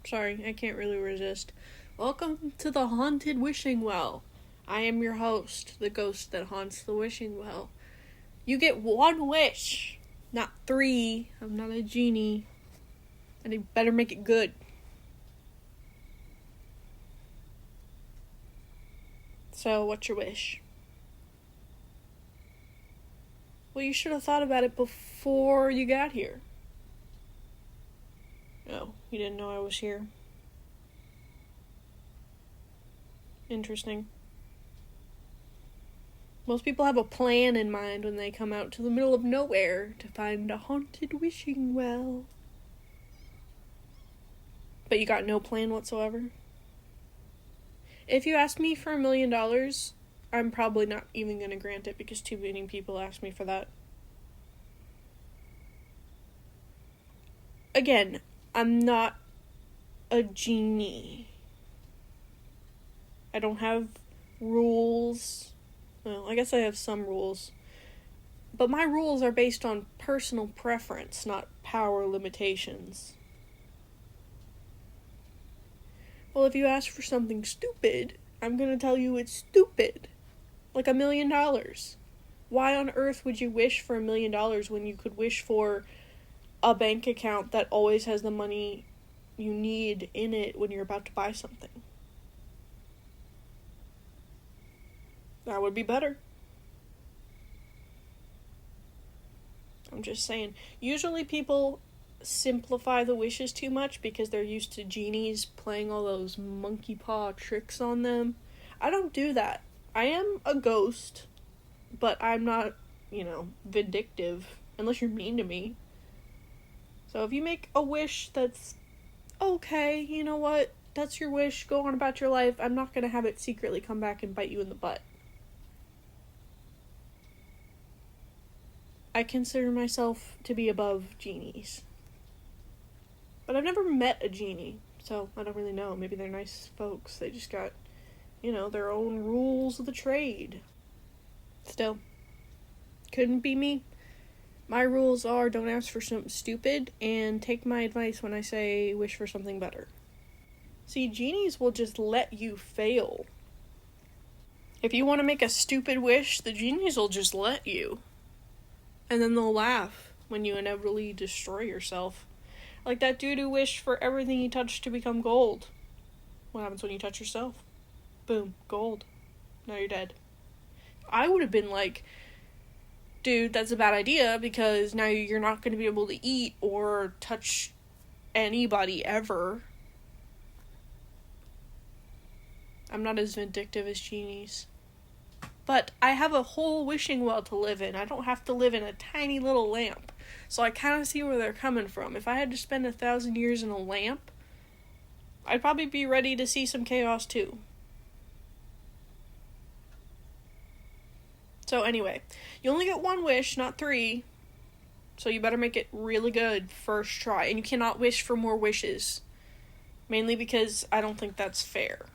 Sorry, I can't really resist. Welcome to the Haunted Wishing Well. I am your host, the ghost that haunts the wishing well. You get one wish, not three. I'm not a genie. And you better make it good. So, what's your wish? Well, you should have thought about it before you got here. Oh, you didn't know I was here? Interesting. Most people have a plan in mind when they come out to the middle of nowhere to find a haunted wishing well. But you got no plan whatsoever? If you asked me for $1 million, I'm probably not even going to grant it because too many people ask me for that. Again, I'm not a genie. I don't have rules. Well, I guess I have some rules. But my rules are based on personal preference, not power limitations. Well, if you ask for something stupid, I'm gonna tell you it's stupid. Like $1 million. Why on earth would you wish for $1 million when you could wish for a bank account that always has the money you need in it when you're about to buy something? That would be better. I'm just saying. Usually people simplify the wishes too much because they're used to genies playing all those monkey paw tricks on them. I don't do that. I am a ghost, but I'm not, vindictive, unless you're mean to me. So if you make a wish that's okay, you know what? That's your wish. Go on about your life. I'm not going to have it secretly come back and bite you in the butt. I consider myself to be above genies. But I've never met a genie, so I don't really know. Maybe they're nice folks. They just got, their own rules of the trade. Still, couldn't be me. My rules are don't ask for something stupid, and take my advice when I say wish for something better. See, genies will just let you fail. If you want to make a stupid wish, the genies will just let you. And then they'll laugh when you inevitably destroy yourself. Like that dude who wished for everything he touched to become gold. What happens when you touch yourself? Boom, gold. Now you're dead. I would have been like, dude, that's a bad idea because now you're not going to be able to eat or touch anybody ever. I'm not as vindictive as genies. But I have a whole wishing well to live in. I don't have to live in a tiny little lamp. So I kind of see where they're coming from. If I had to spend 1,000 years in a lamp, I'd probably be ready to see some chaos too. So anyway, you only get one wish, not three. So you better make it really good first try. And you cannot wish for more wishes. Mainly because I don't think that's fair.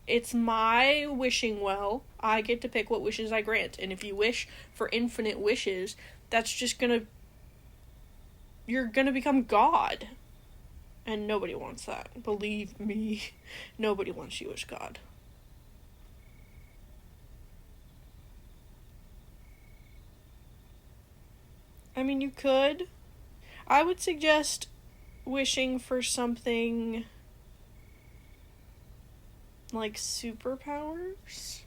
It's my wishing well. I get to pick what wishes I grant. And if you wish for infinite wishes, that's just you're gonna become God. And nobody wants that. Believe me, nobody wants you as God. I mean, you could. I would suggest wishing for something like superpowers?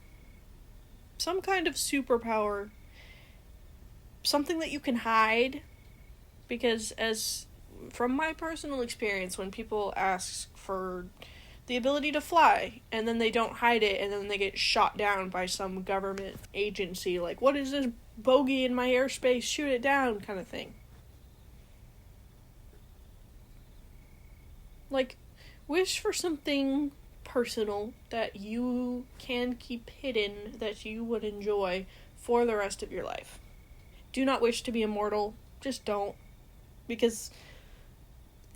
Some kind of superpower. Something that you can hide. Because from my personal experience, when people ask for the ability to fly, and then they don't hide it, and then they get shot down by some government agency, like, what is this bogey in my airspace? Shoot it down, kind of thing. Like, wish for something personal that you can keep hidden that you would enjoy for the rest of your life. Do not wish to be immortal. Just don't. Because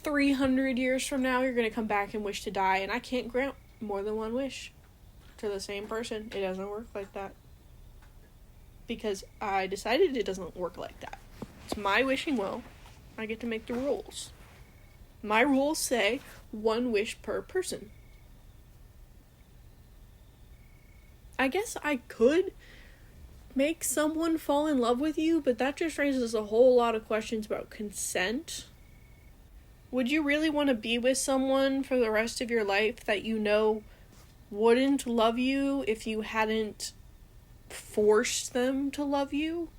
300 years from now, you're going to come back and wish to die, and I can't grant more than one wish to the same person. It doesn't work like that. Because I decided it doesn't work like that. It's my wishing well. I get to make the rules. My rules say 1 wish per person. I guess I could make someone fall in love with you, but that just raises a whole lot of questions about consent. Would you really want to be with someone for the rest of your life that you know wouldn't love you if you hadn't forced them to love you?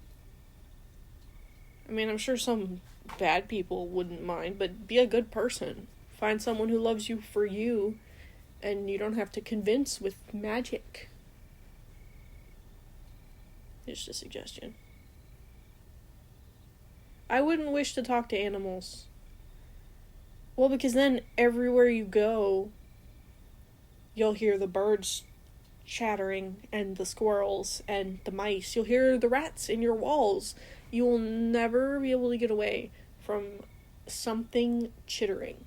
I mean, I'm sure some bad people wouldn't mind, but be a good person. Find someone who loves you for you, and you don't have to convince with magic. Just a suggestion. I wouldn't wish to talk to animals. Well, because then everywhere you go, you'll hear the birds chattering, and the squirrels, and the mice. You'll hear the rats in your walls. You will never be able to get away from something chittering.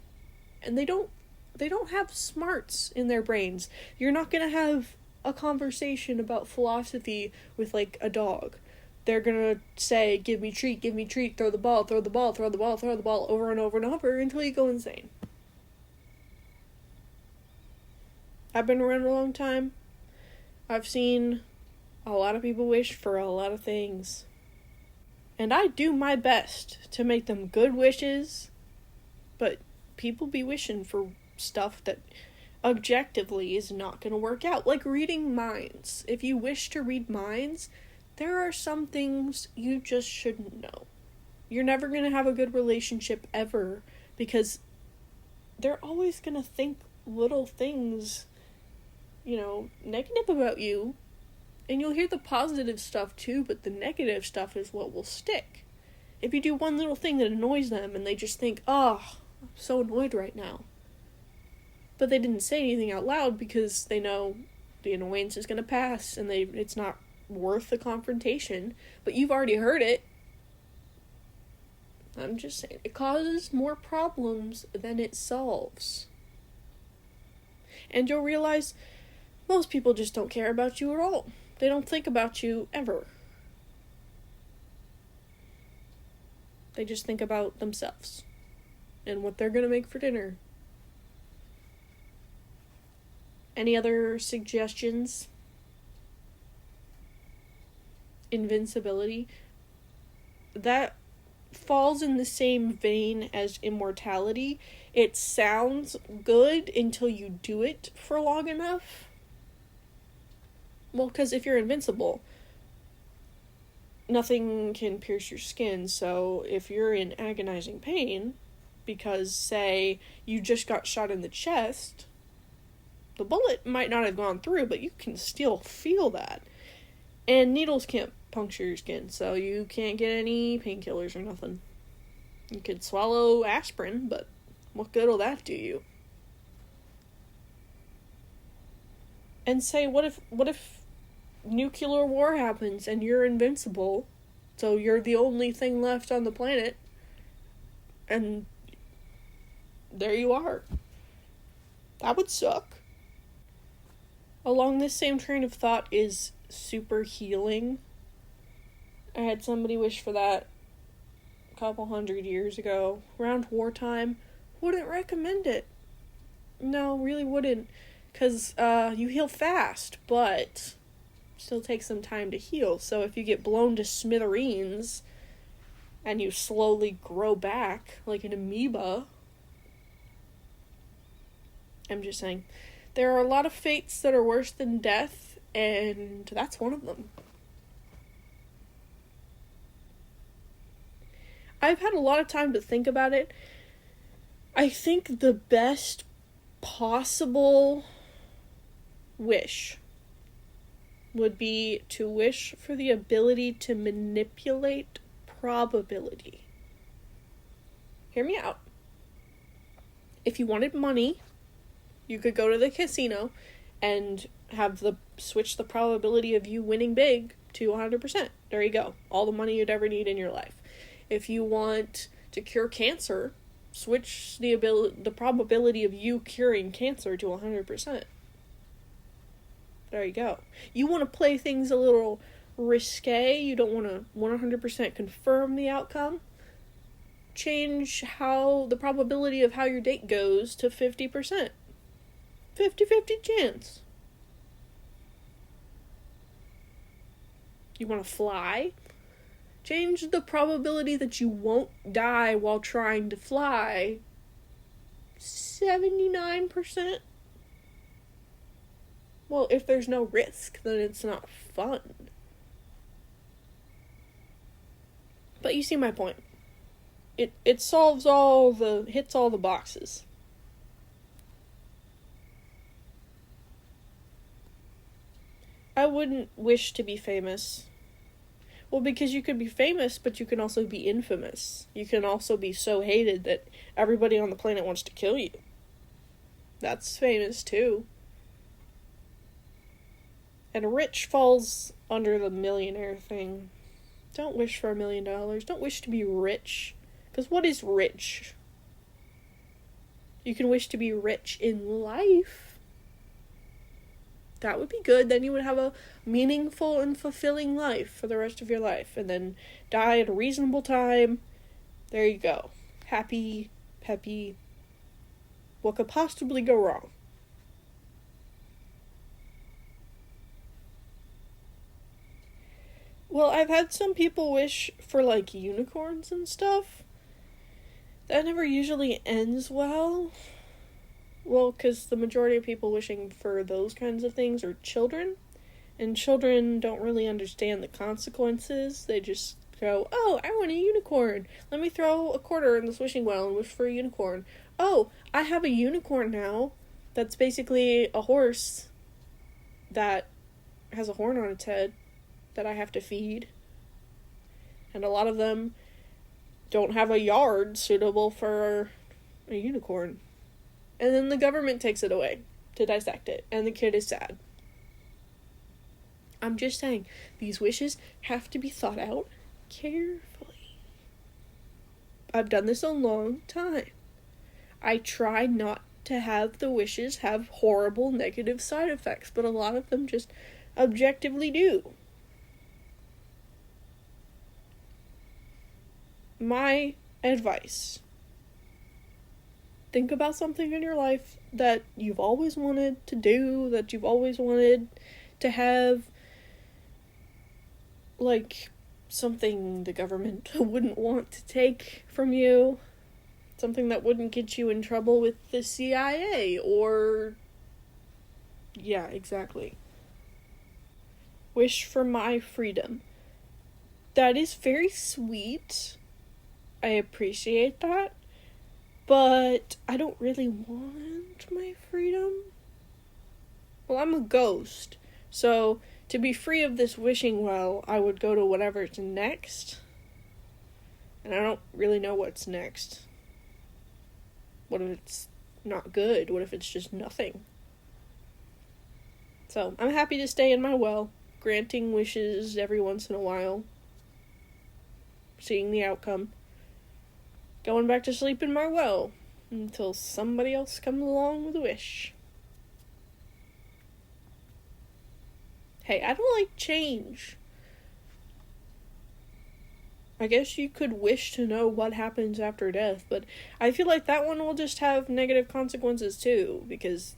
And they don't have smarts in their brains. You're not gonna have a conversation about philosophy with, like, a dog. They're gonna say, give me treat, throw the ball, throw the ball, throw the ball, throw the ball, over and over and over until you go insane. I've been around a long time. I've seen a lot of people wish for a lot of things. And I do my best to make them good wishes, but people be wishing for stuff that objectively is not going to work out. Like reading minds. If you wish to read minds, there are some things you just shouldn't know. You're never going to have a good relationship ever because they're always going to think little things, negative about you. And you'll hear the positive stuff too, but the negative stuff is what will stick. If you do one little thing that annoys them and they just think, oh, I'm so annoyed right now. But they didn't say anything out loud because they know the annoyance is going to pass and it's not worth the confrontation. But you've already heard it. I'm just saying, it causes more problems than it solves. And you'll realize most people just don't care about you at all. They don't think about you ever. They just think about themselves and what they're going to make for dinner. Any other suggestions? Invincibility. That falls in the same vein as immortality. It sounds good until you do it for long enough. Well, because if you're invincible, nothing can pierce your skin, so if you're in agonizing pain, because, say, you just got shot in the chest, the bullet might not have gone through, but you can still feel that. And needles can't puncture your skin, so you can't get any painkillers or nothing. You could swallow aspirin, but what good will that do you? And say, what if nuclear war happens and you're invincible, so you're the only thing left on the planet, and there you are. That would suck. Along this same train of thought is super healing. I had somebody wish for that a couple 100 years ago, around wartime. Wouldn't recommend it. No, really wouldn't. Because you heal fast, but still takes some time to heal. So if you get blown to smithereens and you slowly grow back like an amoeba, I'm just saying, there are a lot of fates that are worse than death, and that's one of them. I've had a lot of time to think about it. I think the best possible wish would be to wish for the ability to manipulate probability. Hear me out. If you wanted money, you could go to the casino and have switch the probability of you winning big to 100%. There you go. All the money you'd ever need in your life. If you want to cure cancer, switch the probability of you curing cancer to 100%. There you go. You want to play things a little risque, you don't want to 100% confirm the outcome, change how the probability of how your date goes to 50%. 50-50 chance. You want to fly? Change the probability that you won't die while trying to fly 79%. Well, if there's no risk, then it's not fun. But you see my point. It hits all the boxes. I wouldn't wish to be famous. Well, because you could be famous, but you can also be infamous. You can also be so hated that everybody on the planet wants to kill you. That's famous, too. And rich falls under the millionaire thing. Don't wish for $1 million. Don't wish to be rich. Because what is rich? You can wish to be rich in life. That would be good. Then you would have a meaningful and fulfilling life for the rest of your life. And then die at a reasonable time. There you go. Happy, peppy. What could possibly go wrong? Well, I've had some people wish for, like, unicorns and stuff. That never usually ends well. Well, because the majority of people wishing for those kinds of things are children. And children don't really understand the consequences. They just go, oh, I want a unicorn. Let me throw a quarter in this wishing well and wish for a unicorn. Oh, I have a unicorn now. That's basically a horse that has a horn on its head that I have to feed. And a lot of them don't have a yard suitable for a unicorn. And then the government takes it away to dissect it, and the kid is sad. I'm just saying, these wishes have to be thought out carefully. I've done this a long time. I try not to have the wishes have horrible negative side effects, but a lot of them just objectively do. My advice: think about something in your life that you've always wanted to do, that you've always wanted to have, like something the government wouldn't want to take from you, something that wouldn't get you in trouble with the CIA, or... yeah, exactly. Wish for my freedom. That is very sweet. I appreciate that. But I don't really want my freedom. Well, I'm a ghost. So, to be free of this wishing well, I would go to whatever's next. And I don't really know what's next. What if it's not good? What if it's just nothing? So, I'm happy to stay in my well, granting wishes every once in a while. Seeing the outcome. Going back to sleep in my well until somebody else comes along with a wish. Hey, I don't like change. I guess you could wish to know what happens after death, but I feel like that one will just have negative consequences too, because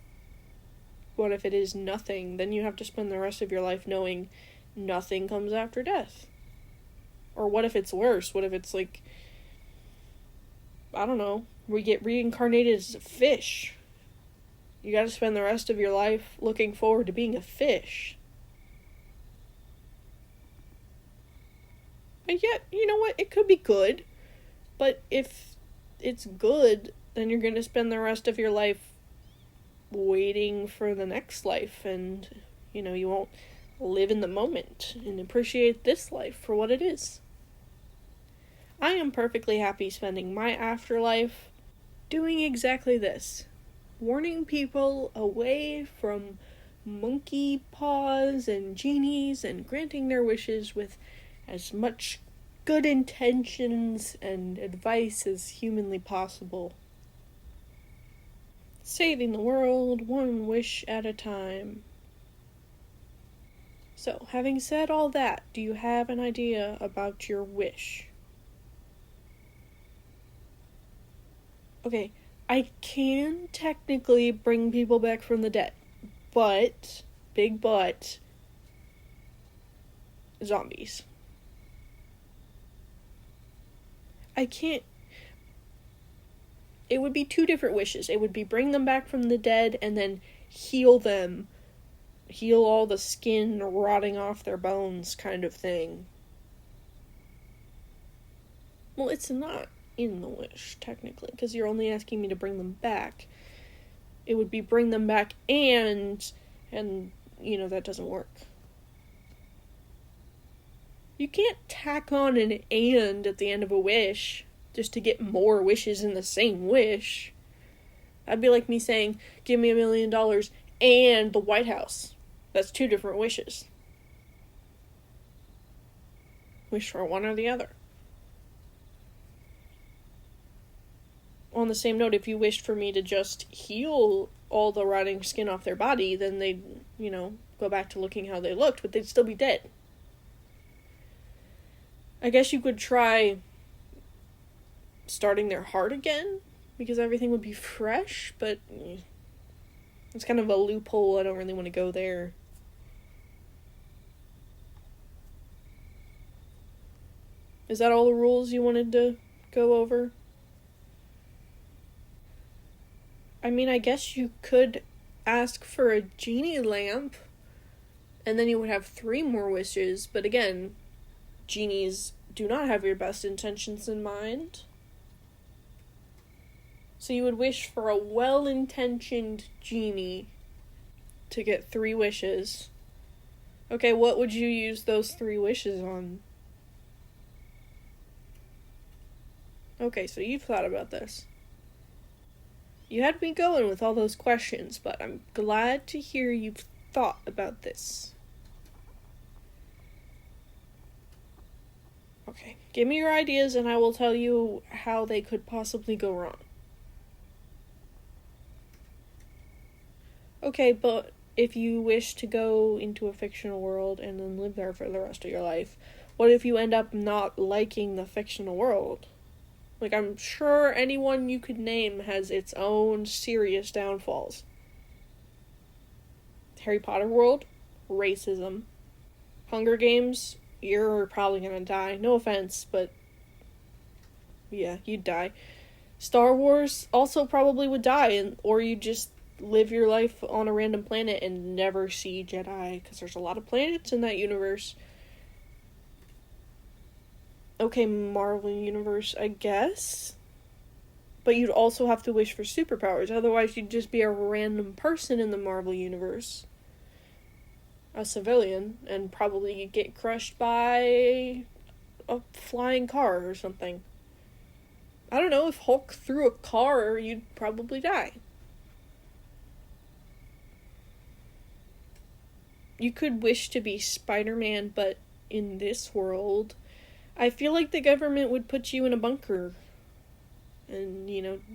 what if it is nothing? Then you have to spend the rest of your life knowing nothing comes after death. Or what if it's worse? What if it's like, I don't know, we get reincarnated as a fish. You gotta spend the rest of your life looking forward to being a fish. And yet, you know what, it could be good. But if it's good, then you're gonna spend the rest of your life waiting for the next life. And, you know, you won't live in the moment and appreciate this life for what it is. I am perfectly happy spending my afterlife doing exactly this. Warning people away from monkey paws and genies and granting their wishes with as much good intentions and advice as humanly possible. Saving the world one wish at a time. So, having said all that, do you have an idea about your wish? Okay, I can technically bring people back from the dead, but, big but, zombies. I can't. It would be two different wishes. It would be bring them back from the dead and then heal them. Heal all the skin rotting off their bones kind of thing. Well, it's not in the wish, technically, because you're only asking me to bring them back. It would be bring them back and, that doesn't work. You can't tack on an and at the end of a wish just to get more wishes in the same wish. That'd be like me saying, give me $1 million and the White House. That's two different wishes. Wish for one or the other. On the same note, if you wished for me to just heal all the rotting skin off their body, then they'd, go back to looking how they looked, but they'd still be dead. I guess you could try starting their heart again, because everything would be fresh, but it's kind of a loophole. I don't really want to go there. Is that all the rules you wanted to go over? I mean, I guess you could ask for a genie lamp, and then you would have 3 more wishes, but again, genies do not have your best intentions in mind. So you would wish for a well-intentioned genie to get 3 wishes. Okay, what would you use those 3 wishes on? Okay, so you've thought about this. You had me going with all those questions, but I'm glad to hear you've thought about this. Okay, give me your ideas and I will tell you how they could possibly go wrong. Okay, but if you wish to go into a fictional world and then live there for the rest of your life, what if you end up not liking the fictional world? Like, I'm sure anyone you could name has its own serious downfalls. Harry Potter world, racism. Hunger Games, you're probably gonna die. No offense, but yeah, you'd die. Star Wars also probably would die, or you just live your life on a random planet and never see Jedi, because there's a lot of planets in that universe. Okay, Marvel Universe, I guess. But you'd also have to wish for superpowers, otherwise you'd just be a random person in the Marvel Universe. A civilian, and probably get crushed by a flying car or something. I don't know, if Hulk threw a car, you'd probably die. You could wish to be Spider-Man, but in this world, I feel like the government would put you in a bunker. And,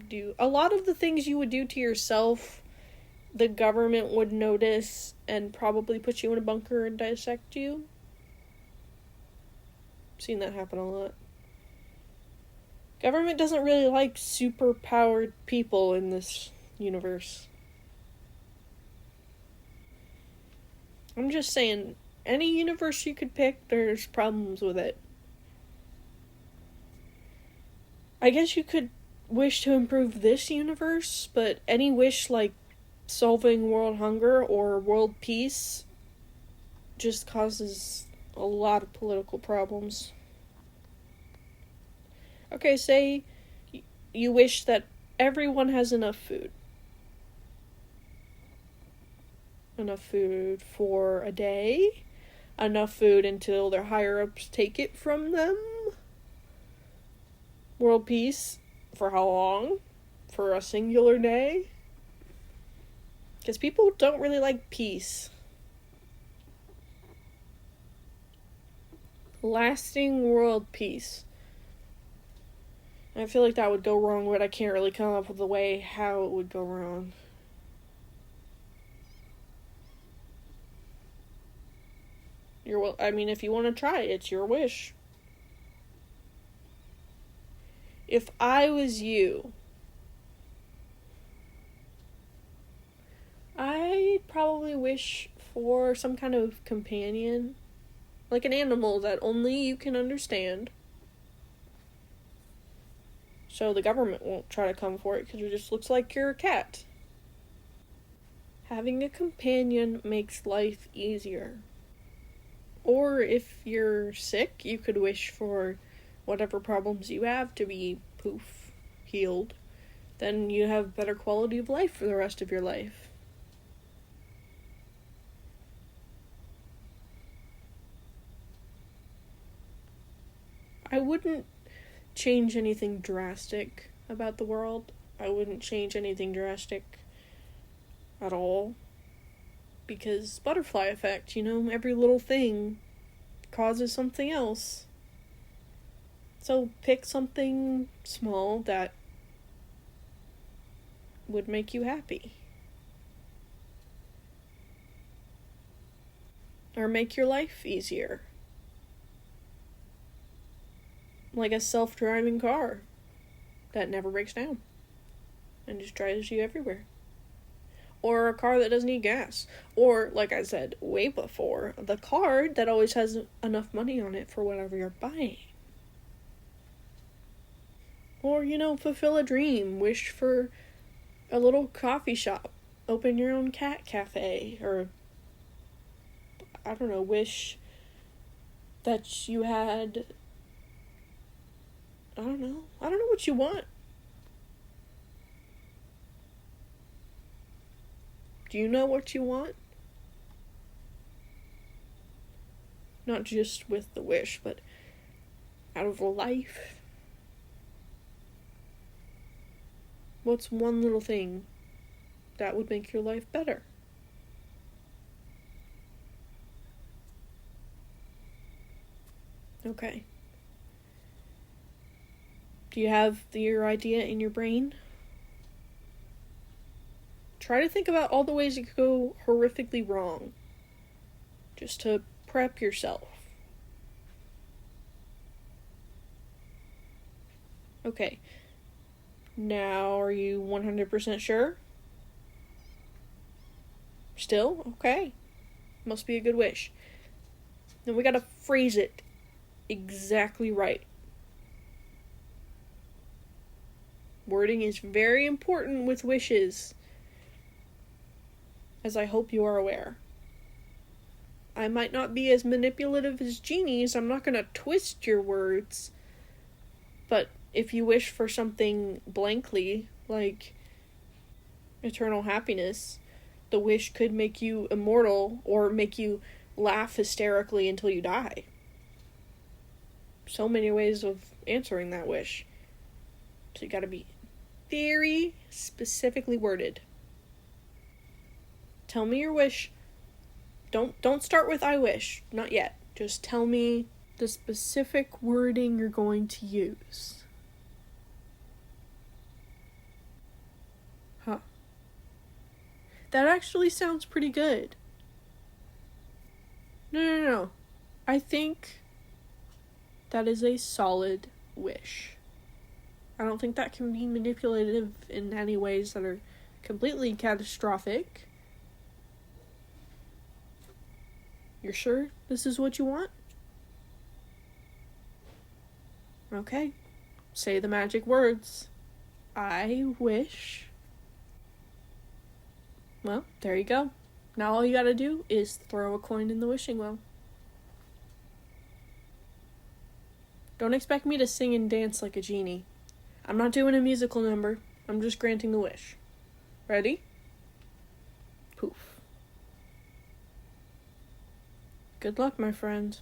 do a lot of the things you would do to yourself, the government would notice and probably put you in a bunker and dissect you. I've seen that happen a lot. Government doesn't really like super-powered people in this universe. I'm just saying, any universe you could pick, there's problems with it. I guess you could wish to improve this universe, but any wish like solving world hunger or world peace just causes a lot of political problems. Okay, say you wish that everyone has enough food. Enough food for a day. Enough food until their higher-ups take it from them. World peace. For how long? For a singular day? Because people don't really like peace. Lasting world peace. I feel like that would go wrong, but I can't really come up with a way how it would go wrong. If you want to try it, it's your wish. If I was you, I'd probably wish for some kind of companion, like an animal that only you can understand. So the government won't try to come for it because it just looks like you're a cat. Having a companion makes life easier. Or if you're sick, you could wish for whatever problems you have to be, poof, healed. Then you have better quality of life for the rest of your life. I wouldn't change anything drastic about the world. I wouldn't change anything drastic at all. Because butterfly effect, every little thing causes something else. So pick something small that would make you happy. Or make your life easier. Like a self-driving car that never breaks down and just drives you everywhere. Or a car that doesn't need gas. Or, like I said way before, the car that always has enough money on it for whatever you're buying. Or, fulfill a dream. Wish for a little coffee shop. Open your own cat cafe. Or, I don't know, wish that you had... I don't know what you want. Do you know what you want? Not just with the wish, but out of life. What's one little thing that would make your life better? Okay. Do you have your idea in your brain? Try to think about all the ways it could go horrifically wrong. Just to prep yourself. Okay. Now, are you 100% sure? Still? Okay. Must be a good wish. Then we gotta phrase it exactly right. Wording is very important with wishes, as I hope you are aware. I might not be as manipulative as genies. I'm not going to twist your words. But if you wish for something blankly, like eternal happiness, the wish could make you immortal or make you laugh hysterically until you die. So many ways of answering that wish. So you gotta be very specifically worded. Tell me your wish. Don't start with I wish. Not yet. Just tell me the specific wording you're going to use. Huh. That actually sounds pretty good. No. I think that is a solid wish. I don't think that can be manipulative in any ways that are completely catastrophic. You're sure this is what you want? Okay. Say the magic words. I wish. Well, there you go. Now all you gotta do is throw a coin in the wishing well. Don't expect me to sing and dance like a genie. I'm not doing a musical number. I'm just granting the wish. Ready? Poof. Good luck, my friend.